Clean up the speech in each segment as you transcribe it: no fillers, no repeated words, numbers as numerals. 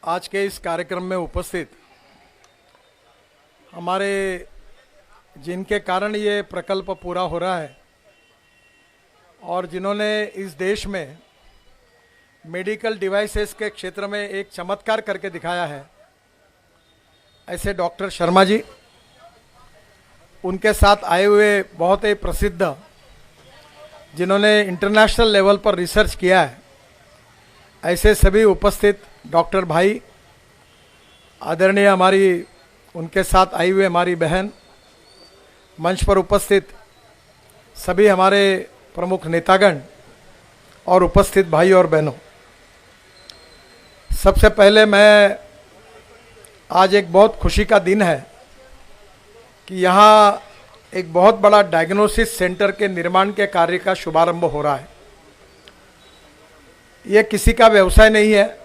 आज के इस कार्यक्रम में उपस्थित हमारे जिनके कारण ये प्रकल्प पूरा हो रहा है और जिन्होंने इस देश में मेडिकल डिवाइसेस के क्षेत्र में एक चमत्कार करके दिखाया है, ऐसे डॉक्टर शर्मा जी, उनके साथ आए हुए बहुत ही प्रसिद्ध जिन्होंने इंटरनेशनल लेवल पर रिसर्च किया है, ऐसे सभी उपस्थित डॉक्टर भाई, आदरणीय हमारी उनके साथ आई हुई हमारी बहन, मंच पर उपस्थित सभी हमारे प्रमुख नेतागण और उपस्थित भाई और बहनों, सबसे पहले मैं आज एक बहुत खुशी का दिन है कि यहाँ एक बहुत बड़ा डायग्नोसिस सेंटर के निर्माण के कार्य का शुभारंभ हो रहा है। ये किसी का व्यवसाय नहीं है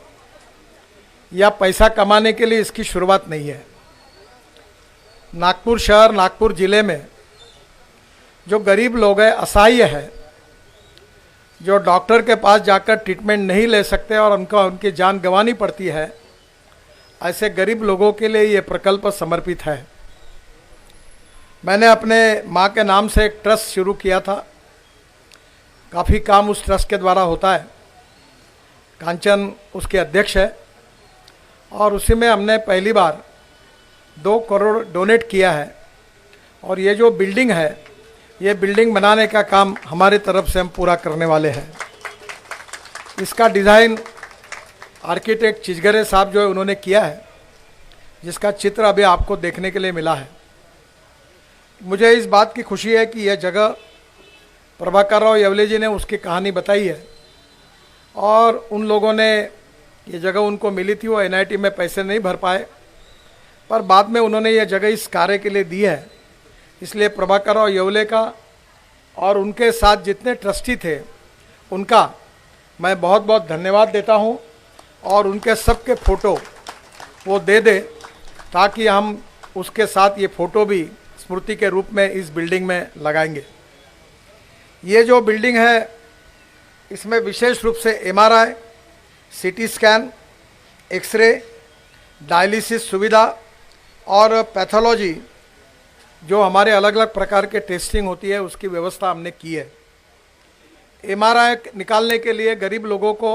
या पैसा कमाने के लिए इसकी शुरुआत नहीं है। नागपुर शहर, नागपुर जिले में जो गरीब लोग हैं, असहाय है, जो डॉक्टर के पास जाकर ट्रीटमेंट नहीं ले सकते और उनकी जान गंवानी पड़ती है, ऐसे गरीब लोगों के लिए ये प्रकल्प समर्पित है। मैंने अपने माँ के नाम से एक ट्रस्ट शुरू किया था। काफ़ी काम उस ट्रस्ट के द्वारा होता है। कांचन उसके अध्यक्ष है और उसी में हमने पहली बार 2 करोड़ डोनेट किया है। और ये जो बिल्डिंग है, ये बिल्डिंग बनाने का काम हमारी तरफ से हम पूरा करने वाले हैं। इसका डिज़ाइन आर्किटेक्ट चिजगरे साहब जो है उन्होंने किया है, जिसका चित्र अभी आपको देखने के लिए मिला है। मुझे इस बात की खुशी है कि यह जगह प्रभाकर राव येवले जी ने उसकी कहानी बताई है और उन लोगों ने ये जगह उनको मिली थी, वो एनआईटी में पैसे नहीं भर पाए, पर बाद में उन्होंने ये जगह इस कार्य के लिए दी है। इसलिए प्रभाकर राव येवले का और उनके साथ जितने ट्रस्टी थे उनका मैं बहुत बहुत धन्यवाद देता हूँ। और उनके सबके फ़ोटो वो दे दे ताकि हम उसके साथ ये फ़ोटो भी स्मृति के रूप में इस बिल्डिंग में लगाएंगे। ये जो बिल्डिंग है, इसमें विशेष रूप से MRI, CT scan, x ray, dialysis सुविधा और पैथोलॉजी, जो हमारे अलग अलग प्रकार के टेस्टिंग होती है, उसकी व्यवस्था हमने की है। एमआरआई निकालने के लिए गरीब लोगों को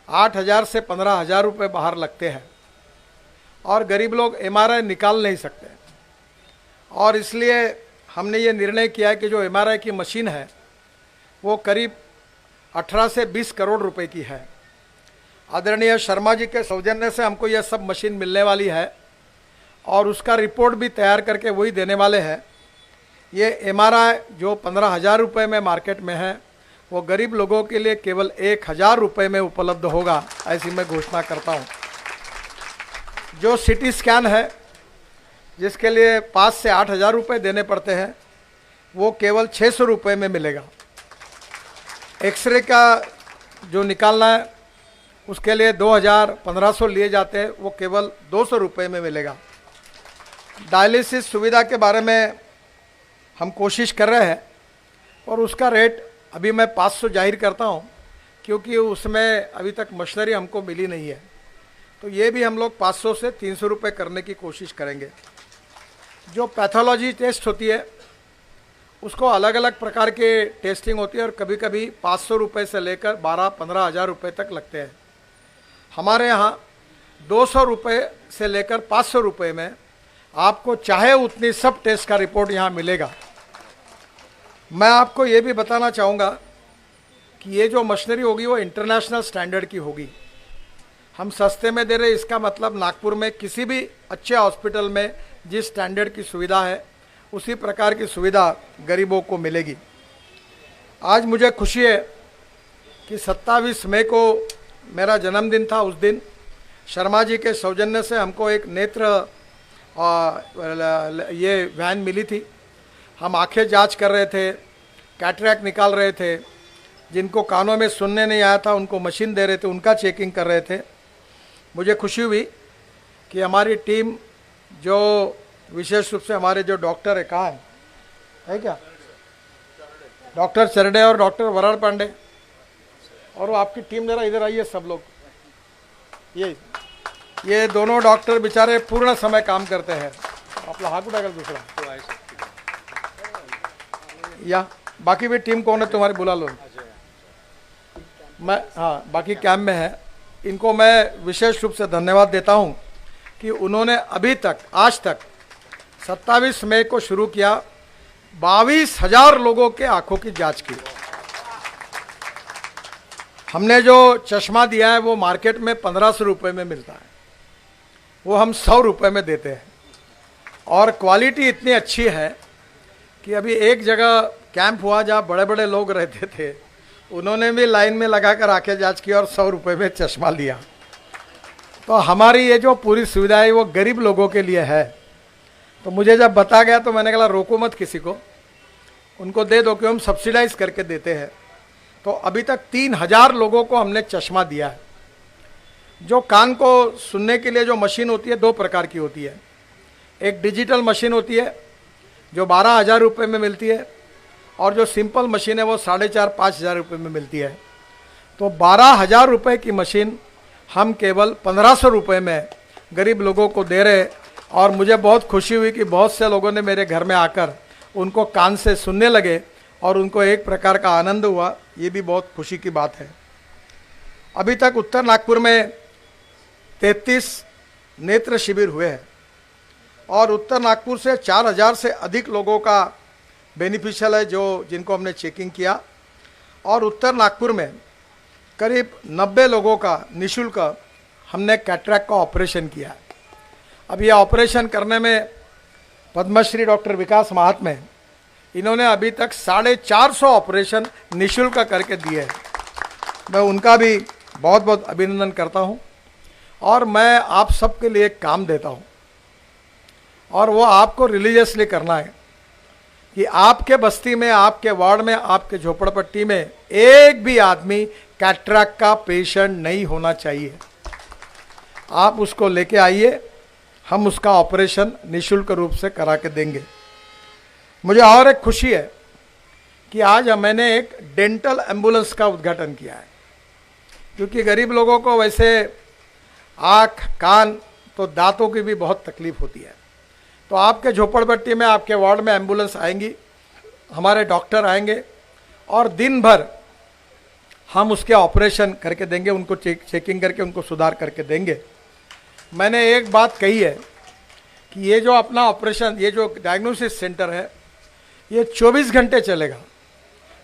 8,000 से 15,000 रुपये बाहर लगते हैं और गरीब लोग एमआरआई निकाल नहीं सकते। और इसलिए हमने ये निर्णय किया है कि जो एमआरआई की मशीन है वो करीब 18 से 20 करोड़ रुपए की है। आदरणीय शर्मा जी के सौजन्य से हमको यह सब मशीन मिलने वाली है और उसका रिपोर्ट भी तैयार करके वही देने वाले हैं। ये एमआरआई जो 15,000 रुपये में मार्केट में है, वो गरीब लोगों के लिए केवल 1,000 रुपये में उपलब्ध होगा, ऐसी मैं घोषणा करता हूँ। जो सीटी स्कैन है, जिसके लिए 5 से 8,000 रुपये देने पड़ते हैं, वो केवल 600 रुपये में मिलेगा। एक्सरे का जो निकालना है उसके लिए 2,000-1,500 लिए जाते हैं, वो केवल 200 रुपये में मिलेगा। डायलिसिस सुविधा के बारे में हम कोशिश कर रहे हैं और उसका रेट अभी मैं 500 जाहिर करता हूँ, क्योंकि उसमें अभी तक मशीनरी हमको मिली नहीं है। तो ये भी हम लोग 500 से 300 रुपये करने की कोशिश करेंगे। जो पैथोलॉजी टेस्ट होती है उसको अलग अलग प्रकार के टेस्टिंग होती है और कभी कभी 500 रुपये से लेकर 12-15 हज़ार रुपये तक लगते हैं। हमारे यहाँ 200 रुपये से लेकर 500 रुपये में आपको चाहे उतनी सब टेस्ट का रिपोर्ट यहाँ मिलेगा। मैं आपको ये भी बताना चाहूँगा कि ये जो मशीनरी होगी वो इंटरनेशनल स्टैंडर्ड की होगी। हम सस्ते में दे रहे, इसका मतलब नागपुर में किसी भी अच्छे हॉस्पिटल में जिस स्टैंडर्ड की सुविधा है उसी प्रकार की सुविधा गरीबों को मिलेगी। आज मुझे खुशी है कि 27 मई को मेरा जन्मदिन था। उस दिन शर्मा जी के सौजन्य से हमको एक नेत्र ये वैन मिली थी। हम आंखें जांच कर रहे थे, कैटरैक्ट निकाल रहे थे, जिनको कानों में सुनने नहीं आया था उनको मशीन दे रहे थे, उनका चेकिंग कर रहे थे। मुझे खुशी हुई कि हमारी टीम, जो विशेष रूप से हमारे जो डॉक्टर है, कहाँ है क्या, डॉक्टर चरडे और डॉक्टर वराड़ पांडे, और वो आपकी टीम जरा इधर आइए सब लोग। ये ये दोनों डॉक्टर बेचारे पूर्ण समय काम करते हैं। आपला हा कुठं दूसरा या बाकी भी टीम कौन है तुम्हारी, बुला लो। मैं हाँ बाकी कैंप में है, इनको मैं विशेष रूप से धन्यवाद देता हूं कि उन्होंने अभी तक आज तक 27 मई को शुरू किया 22,000 लोगों के आंखों की जांच की। हमने जो चश्मा दिया है वो मार्केट में 1500 रुपये में मिलता है, वो हम 100 रुपये में देते हैं और क्वालिटी इतनी अच्छी है कि अभी एक जगह कैंप हुआ जहाँ बड़े बड़े लोग रहते थे, उन्होंने भी लाइन में लगा कर आंखें जांच की और 100 रुपये में चश्मा लिया। तो हमारी ये जो पूरी सुविधा है वो गरीब लोगों के लिए है। तो मुझे जब बता गया तो मैंने कहा रोको मत किसी को, उनको दे दो कि हम सब्सिडाइज करके देते हैं। तो अभी तक 3000 लोगों को हमने चश्मा दिया है। जो कान को सुनने के लिए जो मशीन होती है 2 प्रकार की होती है, एक डिजिटल मशीन होती है जो 12,000 रुपये में मिलती है और जो सिंपल मशीन है वो 4,500-5,000 रुपये में मिलती है। तो 12,000 रुपये की मशीन हम केवल 1,500 रुपये में गरीब लोगों को दे रहे। और मुझे बहुत खुशी हुई कि बहुत से लोगों ने मेरे घर में आकर उनको कान से सुनने लगे और उनको एक प्रकार का आनंद हुआ, ये भी बहुत खुशी की बात है। अभी तक उत्तर नागपुर में 33 नेत्र शिविर हुए हैं और उत्तर नागपुर से 4,000 से अधिक लोगों का बेनिफिशियल है जिनको हमने चेकिंग किया। और उत्तर नागपुर में करीब 90 लोगों का निःशुल्क हमने कैटरैक्ट का ऑपरेशन किया है। अब ये ऑपरेशन करने में पद्मश्री डॉक्टर विकास महात्मे, इन्होंने अभी तक 450 ऑपरेशन निःशुल्क करके दिए हैं। मैं उनका भी बहुत बहुत अभिनंदन करता हूं और मैं आप सबके लिए एक काम देता हूं और वो आपको रिलीजियसली करना है कि आपके बस्ती में, आपके वार्ड में, आपके झोपड़पट्टी में एक भी आदमी कैटरैक्ट का पेशेंट नहीं होना चाहिए। आप उसको लेके आइए, हम उसका ऑपरेशन निःशुल्क रूप से करा के देंगे। मुझे और एक खुशी है कि आज मैंने एक डेंटल एम्बुलेंस का उद्घाटन किया है, क्योंकि गरीब लोगों को वैसे आँख, कान तो दांतों की भी बहुत तकलीफ होती है। तो आपके झोपड़पट्टी में, आपके वार्ड में एम्बुलेंस आएंगी, हमारे डॉक्टर आएंगे और दिन भर हम उसके ऑपरेशन करके देंगे, उनको चेकिंग करके उनको सुधार करके देंगे। मैंने एक बात कही है कि ये जो अपना ऑपरेशन, ये जो डायग्नोसिस सेंटर है, ये 24 घंटे चलेगा,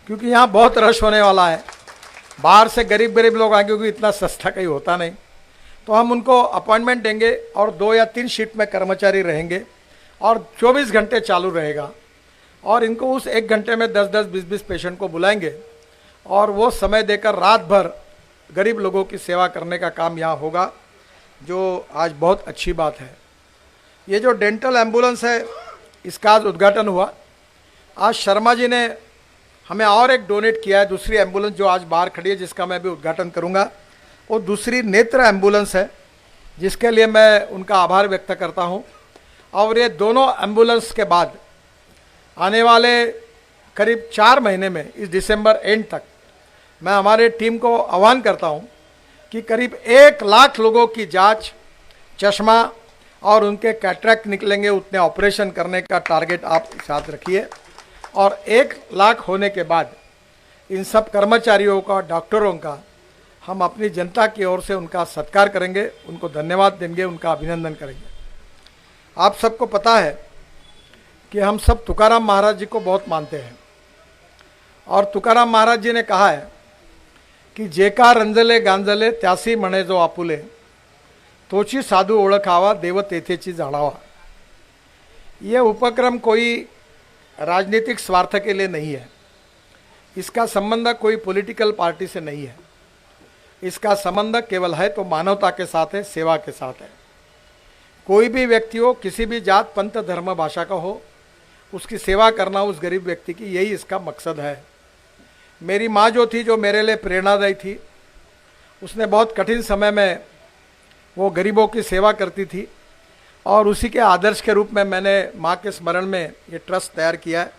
क्योंकि यहाँ बहुत रश होने वाला है। बाहर से गरीब लोग आएंगे, क्योंकि इतना सस्ता कहीं होता नहीं। तो हम उनको अपॉइंटमेंट देंगे और 2 या 3 शिफ्ट में कर्मचारी रहेंगे और 24 घंटे चालू रहेगा। और इनको उस 1 घंटे में 10-10, 20-20 पेशेंट को बुलाएंगे और वो समय देकर रात भर गरीब लोगों की सेवा करने का काम यहाँ होगा, जो आज बहुत अच्छी बात है। ये जो डेंटल एम्बुलेंस है, इसका आज उद्घाटन हुआ। आज शर्मा जी ने हमें और एक डोनेट किया है, दूसरी एम्बुलेंस जो आज बाहर खड़ी है, जिसका मैं भी उद्घाटन करूंगा। वो दूसरी नेत्र एम्बुलेंस है, जिसके लिए मैं उनका आभार व्यक्त करता हूं। और ये दोनों एम्बुलेंस के बाद आने वाले करीब 4 महीने में, इस दिसंबर एंड तक, मैं हमारे टीम को आह्वान करता हूं कि करीब 1 लाख लोगों की जांच, चश्मा और उनके कैटरैक्ट निकलेंगे, उतने ऑपरेशन करने का टारगेट आप साथ रखिए। और 1 लाख होने के बाद इन सब कर्मचारियों का, डॉक्टरों का हम अपनी जनता की ओर से उनका सत्कार करेंगे, उनको धन्यवाद देंगे, उनका अभिनंदन करेंगे। आप सबको पता है कि हम सब तुकाराम महाराज जी को बहुत मानते हैं और तुकाराम महाराज जी ने कहा है की जेका रंजले गांजले त्यासी म्हणे जो आपुले, तोची साधू ओळखावा देव तेथेची जाणावा। ये उपक्रम कोई राजनीतिक स्वार्थ के लिए नहीं है, इसका संबंध कोई पॉलिटिकल पार्टी से नहीं है, इसका संबंध केवल है तो मानवता के साथ है, सेवा के साथ है। कोई भी व्यक्ति हो, किसी भी जात, पंथ, धर्म, भाषा का हो, उसकी सेवा करना उस गरीब व्यक्ति की, यही इसका मकसद है। मेरी माँ जो थी, जो मेरे लिए प्रेरणादायी थी, उसने बहुत कठिन समय में वो गरीबों की सेवा करती थी और उसी के आदर्श के रूप में मैंने माँ के स्मरण में ये ट्रस्ट तैयार किया है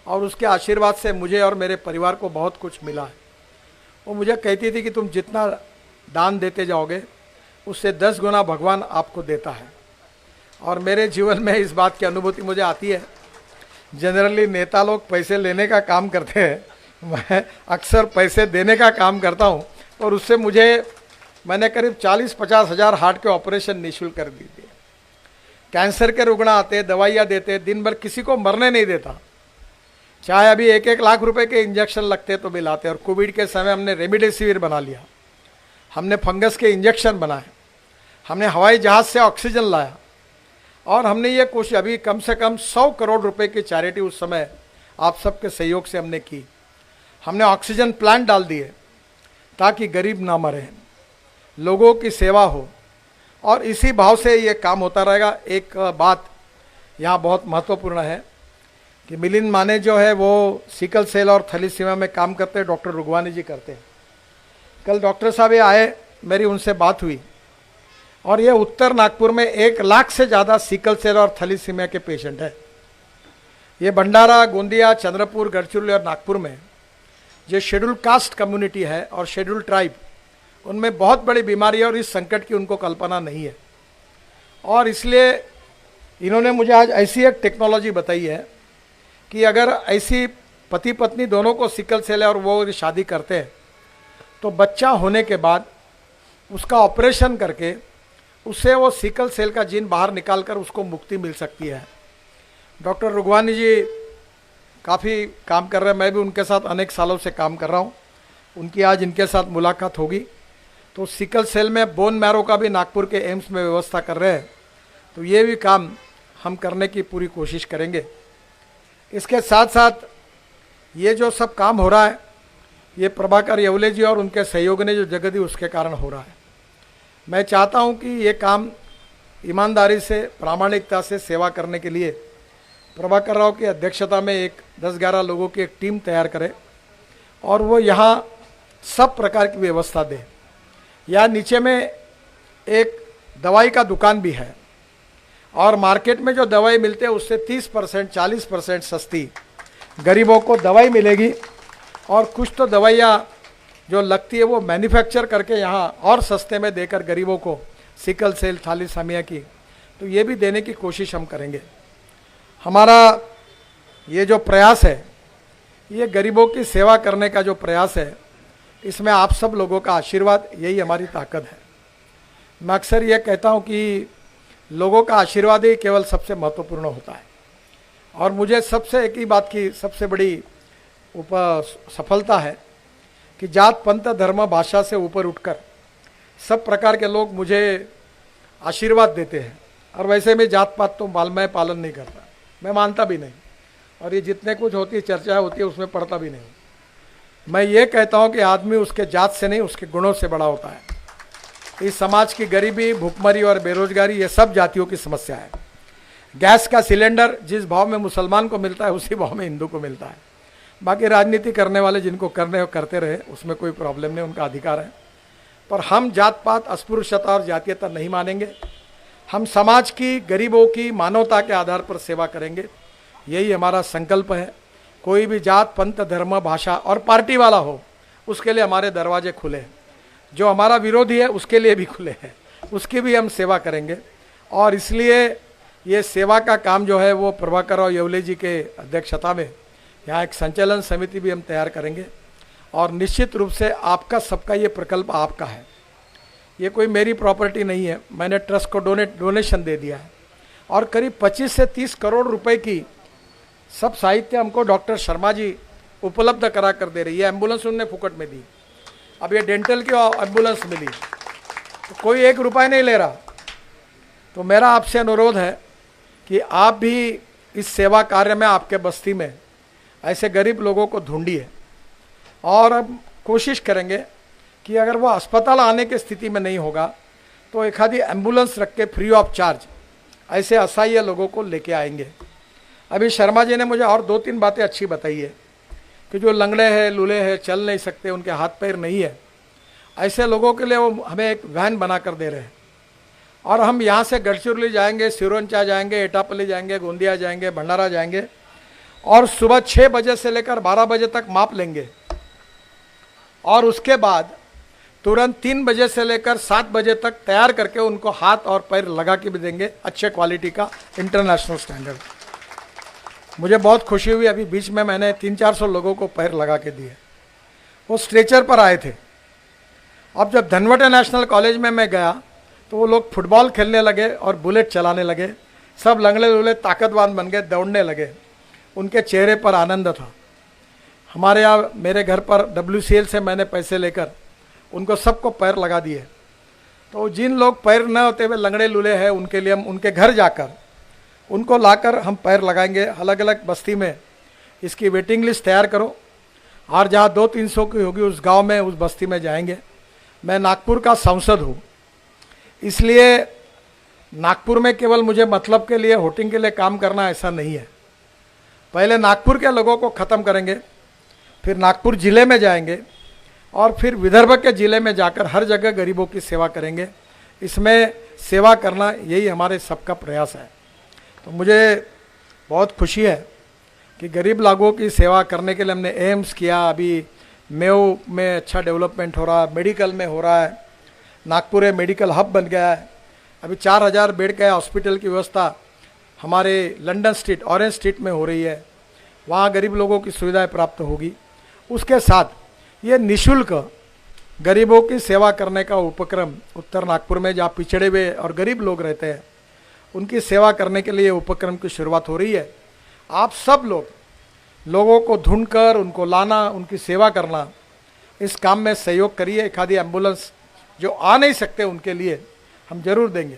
और उसके आशीर्वाद से मुझे और मेरे परिवार को बहुत कुछ मिला है। वो मुझे कहती थी कि तुम जितना दान देते जाओगे उससे 10 गुना भगवान आपको देता है। और मेरे जीवन में इस बात की अनुभूति मुझे आती है। जनरली नेता लोग पैसे लेने का काम करते हैं, मैं अक्सर पैसे देने का काम करता हूँ। और उससे मैंने करीब 40-50 हज़ार हार्ट के ऑपरेशन निःशुल्क कर दिए। कैंसर के रुग्ण आते, दवाइयाँ देते, दिन भर किसी को मरने नहीं देता। चाहे अभी 1-1 लाख रुपए के इंजेक्शन लगते तो भी लाते। और कोविड के समय हमने रेमडेसिविर बना लिया, हमने फंगस के इंजेक्शन बनाए, हमने हवाई जहाज़ से ऑक्सीजन लाया। और हमने ये कोशिश, अभी कम से कम 100 करोड़ रुपए की चैरिटी उस समय आप सबके सहयोग से हमने की। हमने ऑक्सीजन प्लांट डाल दिए ताकि गरीब ना मरे, लोगों की सेवा हो। और इसी भाव से ये काम होता रहेगा। एक बात यहाँ बहुत महत्वपूर्ण है कि मिलिंद माने जो है वो सिकल सेल और थैलीसीमिया में काम करते हैं, डॉक्टर रुगवानी जी करते हैं। कल डॉक्टर साहब ये आए, मेरी उनसे बात हुई, और ये उत्तर नागपुर में 1 लाख से ज़्यादा सिकल सेल और थैलीसीमिया के पेशेंट हैं। ये भंडारा, गोंदिया, चंद्रपुर, गढ़चिरौली और नागपुर में जो शेड्यूल कास्ट कम्युनिटी है और शेड्यूल ट्राइब, उनमें बहुत बड़ी बीमारी है और इस संकट की उनको कल्पना नहीं है। और इसलिए इन्होंने मुझे आज ऐसी एक टेक्नोलॉजी बताई है कि अगर ऐसी पति पत्नी दोनों को सिकल सेल है और वो शादी करते हैं तो बच्चा होने के बाद उसका ऑपरेशन करके उससे वो सिकल सेल का जीन बाहर निकालकर उसको मुक्ति मिल सकती है। डॉक्टर रुगवानी जी काफ़ी काम कर रहे हैं, मैं भी उनके साथ अनेक सालों से काम कर रहा हूँ। उनकी आज इनके साथ मुलाकात होगी। तो सिकल सेल में बोन मैरो का भी नागपुर के एम्स में व्यवस्था कर रहे हैं, तो ये भी काम हम करने की पूरी कोशिश करेंगे। इसके साथ साथ ये जो सब काम हो रहा है, ये प्रभाकर येवले जी और उनके सहयोग ने जो जगह दी उसके कारण हो रहा है। मैं चाहता हूँ कि ये काम ईमानदारी से, प्रामाणिकता से सेवा करने के लिए प्रभाकर राव की अध्यक्षता में एक 10-11 लोगों की एक टीम तैयार करे और वो यहाँ सब प्रकार की व्यवस्था दे। यहाँ नीचे में एक दवाई का दुकान भी है और मार्केट में जो दवाई मिलते हैं उससे 30%, 40% सस्ती गरीबों को दवाई मिलेगी। और कुछ तो दवाइयाँ जो लगती है वो मैन्युफैक्चर करके यहाँ और सस्ते में देकर गरीबों को सिकल सेल, थैलीसीमिया की, तो ये भी देने की कोशिश हम करेंगे। हमारा ये जो प्रयास है, ये गरीबों की सेवा करने का जो प्रयास है, इसमें आप सब लोगों का आशीर्वाद, यही हमारी ताकत है। मैं अक्सर ये कहता हूँ कि लोगों का आशीर्वाद ही केवल सबसे महत्वपूर्ण होता है। और मुझे सबसे एक ही बात की सबसे बड़ी सफलता है कि जात, पंथ, धर्म, भाषा से ऊपर उठकर सब प्रकार के लोग मुझे आशीर्वाद देते हैं। और वैसे में जात पात तो मैं पालन नहीं करता, मैं मानता भी नहीं। और ये जितने कुछ होती है, चर्चा होती है, उसमें पढ़ता भी नहीं। मैं ये कहता हूँ कि आदमी उसके जात से नहीं, उसके गुणों से बड़ा होता है। इस समाज की गरीबी, भूखमरी और बेरोजगारी, ये सब जातियों की समस्या है। गैस का सिलेंडर जिस भाव में मुसलमान को मिलता है उसी भाव में हिंदू को मिलता है। बाकी राजनीति करने वाले जिनको करने हो करते रहे, उसमें कोई प्रॉब्लम नहीं, उनका अधिकार है। पर हम जात पात, अस्पृश्यता और जातीयता नहीं मानेंगे। हम समाज की, गरीबों की, मानवता के आधार पर सेवा करेंगे, यही हमारा संकल्प है। कोई भी जात, पंथ, धर्म, भाषा और पार्टी वाला हो, उसके लिए हमारे दरवाजे खुले हैं। जो हमारा विरोधी है उसके लिए भी खुले हैं, उसकी भी हम सेवा करेंगे। और इसलिए ये सेवा का काम जो है वो प्रभाकर राव येवले जी के अध्यक्षता में यहाँ एक संचालन समिति भी हम तैयार करेंगे। और निश्चित रूप से आपका सबका ये प्रकल्प आपका है, ये कोई मेरी प्रॉपर्टी नहीं है। मैंने ट्रस्ट को डोनेशन दे दिया है और करीब 25 से 30 करोड़ रुपए की सब साहित्य हमको डॉक्टर शर्मा जी उपलब्ध करा कर दे रही है। एम्बुलेंस उनने फुकट में दी, अब ये डेंटल की एम्बुलेंस मिली, तो कोई 1 रुपया नहीं ले रहा। तो मेरा आपसे अनुरोध है कि आप भी इस सेवा कार्य में, आपके बस्ती में ऐसे गरीब लोगों को ढूंढिए। और अब कोशिश करेंगे कि अगर वो अस्पताल आने की स्थिति में नहीं होगा तो एक आधी एम्बुलेंस रख के फ्री ऑफ चार्ज ऐसे असहाय लोगों को लेके आएंगे। अभी शर्मा जी ने मुझे और 2-3 बातें अच्छी बताई है कि जो लंगड़े हैं, लूले हैं, चल नहीं सकते, उनके हाथ पैर नहीं है, ऐसे लोगों के लिए वो हमें एक वैन बना कर दे रहे हैं। और हम यहाँ से गढ़चिरौली जाएंगे, सिरोंचा जाएंगे, एटापल्ली जाएंगे, गोंदिया जाएंगे, भंडारा जाएंगे और सुबह 6 बजे से लेकर 12 बजे तक माप लेंगे। और उसके बाद तुरंत 3 बजे से लेकर 7 बजे तक तैयार करके उनको हाथ और पैर लगा के भी देंगे, अच्छे क्वालिटी का, इंटरनेशनल स्टैंडर्ड। मुझे बहुत खुशी हुई, अभी बीच में मैंने 300-400 लोगों को पैर लगा के दिए। वो स्ट्रेचर पर आए थे। अब जब धनवटे नेशनल कॉलेज में मैं गया तो वो लोग फुटबॉल खेलने लगे और बुलेट चलाने लगे, सब लंगड़े लुगड़े ताकतवान बन गए, दौड़ने लगे, उनके चेहरे पर आनंद था। हमारे यहाँ मेरे घर पर WCL से मैंने पैसे लेकर उनको सबको पैर लगा दिए। तो जिन लोग पैर न होते हुए लंगड़े लूले हैं उनके लिए हम उनके घर जाकर उनको लाकर हम पैर लगाएंगे। अलग अलग बस्ती में इसकी वेटिंग लिस्ट तैयार करो और जहाँ 200-300 की होगी उस गांव में, उस बस्ती में जाएंगे। मैं नागपुर का सांसद हूँ, इसलिए नागपुर में केवल मुझे मतलब के लिए, वोटिंग के लिए काम करना ऐसा नहीं है। पहले नागपुर के लोगों को ख़त्म करेंगे, फिर नागपुर ज़िले में जाएंगे और फिर विदर्भ के ज़िले में जाकर हर जगह गरीबों की सेवा करेंगे। इसमें सेवा करना यही हमारे सबका प्रयास है। तो मुझे बहुत खुशी है कि गरीब लोगों की सेवा करने के लिए हमने एम्स किया, अभी मेयो में अच्छा डेवलपमेंट हो रहा है, मेडिकल में हो रहा है, नागपुर मेडिकल हब बन गया है। अभी 4000 बेड का हॉस्पिटल की व्यवस्था हमारे लंदन स्ट्रीट, ऑरेंज स्ट्रीट में हो रही है, वहाँ गरीब लोगों की सुविधाएं प्राप्त होगी। उसके साथ ये निःशुल्क गरीबों की सेवा करने का उपक्रम उत्तर नागपुर में, जहाँ पिछड़े हुए और गरीब लोग रहते हैं, उनकी सेवा करने के लिए उपक्रम की शुरुआत हो रही है। आप सब लोगों को ढूंढकर उनको लाना, उनकी सेवा करना, इस काम में सहयोग करिए। एक आधी एम्बुलेंस जो आ नहीं सकते उनके लिए हम जरूर देंगे।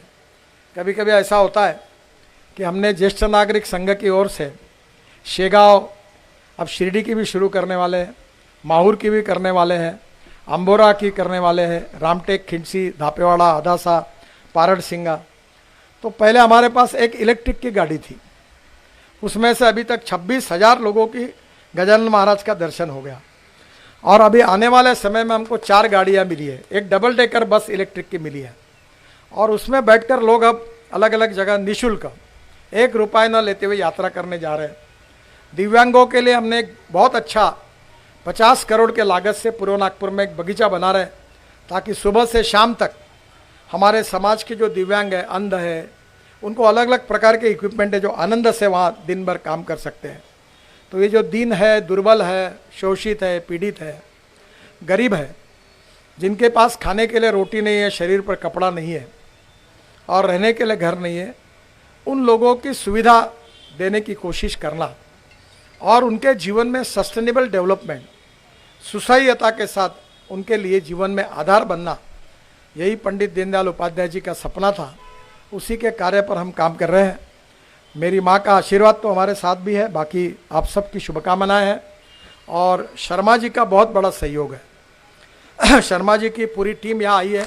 कभी कभी ऐसा होता है कि हमने ज्येष्ठ नागरिक संघ की ओर से शेगांव, अब शिरडी की भी शुरू करने वाले हैं, माहूर की भी करने वाले हैं, अंबोरा की करने वाले हैं, रामटेक, खिंडसी, धापेवाड़ा, हदासा, पारड़ सिंगा। तो पहले हमारे पास एक इलेक्ट्रिक की गाड़ी थी, उसमें से अभी तक 26,000 लोगों की गजानन महाराज का दर्शन हो गया। और अभी आने वाले समय में हमको 4 गाड़ियाँ मिली है, एक डबल डेकर बस इलेक्ट्रिक की मिली है, और उसमें बैठकर लोग अब अलग अलग जगह निःशुल्क 1 रुपये न लेते हुए यात्रा करने जा रहे हैं। दिव्यांगों के लिए हमने एक बहुत अच्छा 50 करोड़ के लागत से पूर्व नागपुर में एक बगीचा बना रहे, ताकि सुबह से शाम तक हमारे समाज के जो दिव्यांग है, अंध है, उनको अलग अलग प्रकार के इक्विपमेंट है जो आनंद से वहाँ दिन भर काम कर सकते हैं। तो ये जो दीन है, दुर्बल है, शोषित है, पीड़ित है, गरीब है, जिनके पास खाने के लिए रोटी नहीं है, शरीर पर कपड़ा नहीं है और रहने के लिए घर नहीं है, उन लोगों की सुविधा देने की कोशिश करना और उनके जीवन में सस्टेनेबल डेवलपमेंट, सुसह्यता के साथ उनके लिए जीवन में आधार बनना, यही पंडित दीनदयाल उपाध्याय जी का सपना था। उसी के कार्य पर हम काम कर रहे हैं। मेरी माँ का आशीर्वाद तो हमारे साथ भी है, बाकी आप सबकी शुभकामनाएं हैं और शर्मा जी का बहुत बड़ा सहयोग है। शर्मा जी की पूरी टीम यहाँ आई है,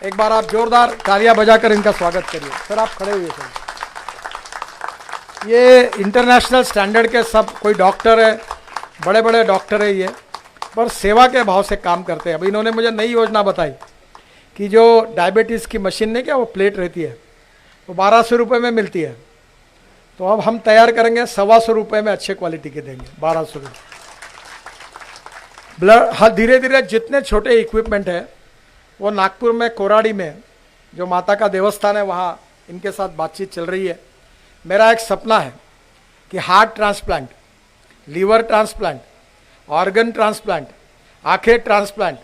एक बार आप जोरदार तालियां बजाकर इनका स्वागत करिए। सर आप खड़े हुए सर। ये इंटरनेशनल स्टैंडर्ड के सब, कोई डॉक्टर है, बड़े बड़े डॉक्टर है ये, पर सेवा के भाव से काम करते हैं। अभी इन्होंने मुझे नई योजना बताई कि जो डायबिटीज़ की मशीन नहीं, क्या वो प्लेट रहती है, वो 1200 रुपये में मिलती है, तो अब हम तैयार करेंगे 125 रुपये में अच्छे क्वालिटी के देंगे, 1200 रुपये। ब्लड, हाँ, धीरे धीरे जितने छोटे इक्विपमेंट है वो नागपुर में कोराड़ी में जो माता का देवस्थान है, वहाँ इनके साथ बातचीत चल रही है। मेरा एक सपना है कि heart transplant, liver transplant, organ transplant, आंखें ट्रांसप्लांट,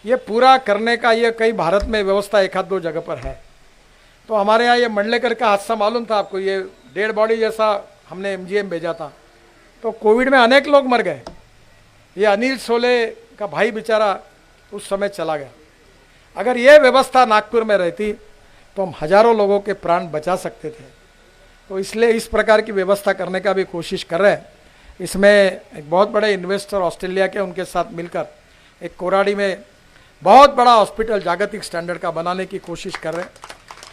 ये पूरा करने का ये कई भारत में व्यवस्था 1-2 जगह पर है। तो हमारे यहाँ ये मंडलेकर का हादसा मालूम था आपको, ये डेड बॉडी जैसा हमने MGM भेजा था, तो कोविड में अनेक लोग मर गए। ये अनिल सोले का भाई बेचारा उस समय चला गया। अगर ये व्यवस्था नागपुर में रहती तो हम हजारों लोगों के प्राण बचा सकते थे। तो इसलिए इस प्रकार की व्यवस्था करने का भी कोशिश कर रहे हैं। इसमें एक बहुत बड़े इन्वेस्टर ऑस्ट्रेलिया के, उनके साथ मिलकर एक कोराड़ी में बहुत बड़ा हॉस्पिटल जागतिक स्टैंडर्ड का बनाने की कोशिश कर रहे हैं,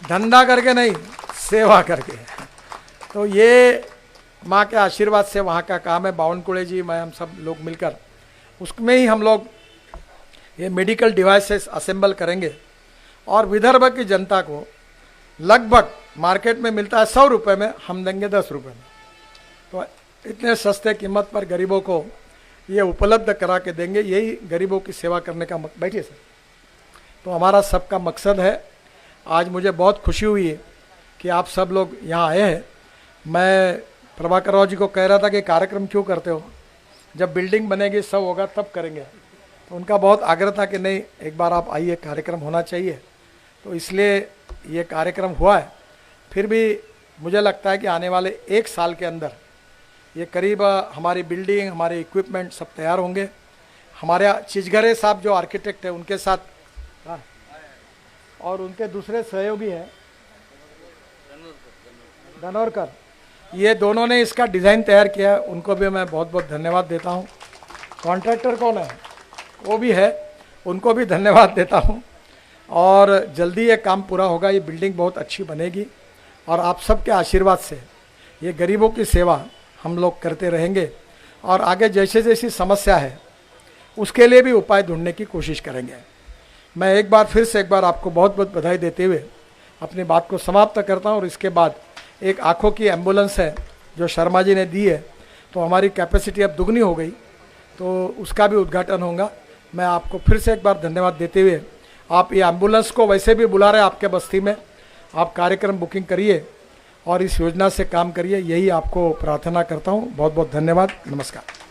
धंधा करके नहीं, सेवा करके। तो ये माँ के आशीर्वाद से वहाँ का काम है। बावनकुड़े जी, मैं, हम सब लोग मिलकर उसमें ही हम लोग ये मेडिकल डिवाइसेस असेंबल करेंगे और विदर्भ की जनता को लगभग मार्केट में मिलता है 100 रुपये में, हम देंगे 10 रुपये में। तो इतने सस्ते कीमत पर गरीबों को ये उपलब्ध करा के देंगे। यही गरीबों की सेवा करने का बैठिए सर। तो हमारा सबका मकसद है। आज मुझे बहुत खुशी हुई है कि आप सब लोग यहाँ आए हैं। मैं प्रभाकर राव जी को कह रहा था कि कार्यक्रम क्यों करते हो, जब बिल्डिंग बनेगी सब होगा तब करेंगे। तो उनका बहुत आग्रह था कि नहीं, एक बार आप आइए, कार्यक्रम होना चाहिए। तो इसलिए ये कार्यक्रम हुआ है। फिर भी मुझे लगता है कि आने वाले 1 साल के अंदर ये करीब हमारी बिल्डिंग, हमारे इक्विपमेंट सब तैयार होंगे। हमारे चिचघरे साहब जो आर्किटेक्ट है उनके साथ, हाँ, और उनके दूसरे सहयोगी हैं धनोरकर, ये दोनों ने इसका डिज़ाइन तैयार किया। उनको भी मैं बहुत बहुत धन्यवाद देता हूँ। कॉन्ट्रैक्टर कौन है, वो भी है, उनको भी धन्यवाद देता हूँ। और जल्दी ये काम पूरा होगा, ये बिल्डिंग बहुत अच्छी बनेगी। और आप सबके आशीर्वाद से ये गरीबों की सेवा हम लोग करते रहेंगे और आगे जैसे जैसी समस्या है उसके लिए भी उपाय ढूंढने की कोशिश करेंगे। मैं एक बार आपको बहुत बहुत बधाई देते हुए अपनी बात को समाप्त करता हूँ। और इसके बाद एक आँखों की एम्बुलेंस है जो शर्मा जी ने दी है, तो हमारी कैपेसिटी अब दुगनी हो गई, तो उसका भी उद्घाटन होगा। मैं आपको फिर से एक बार धन्यवाद देते हुए, आप ये एम्बुलेंस को वैसे भी बुला रहे हैं आपके बस्ती में, आप कार्यक्रम बुकिंग करिए और इस योजना से काम करिए, यही आपको प्रार्थना करता हूँ। बहुत बहुत धन्यवाद, नमस्कार।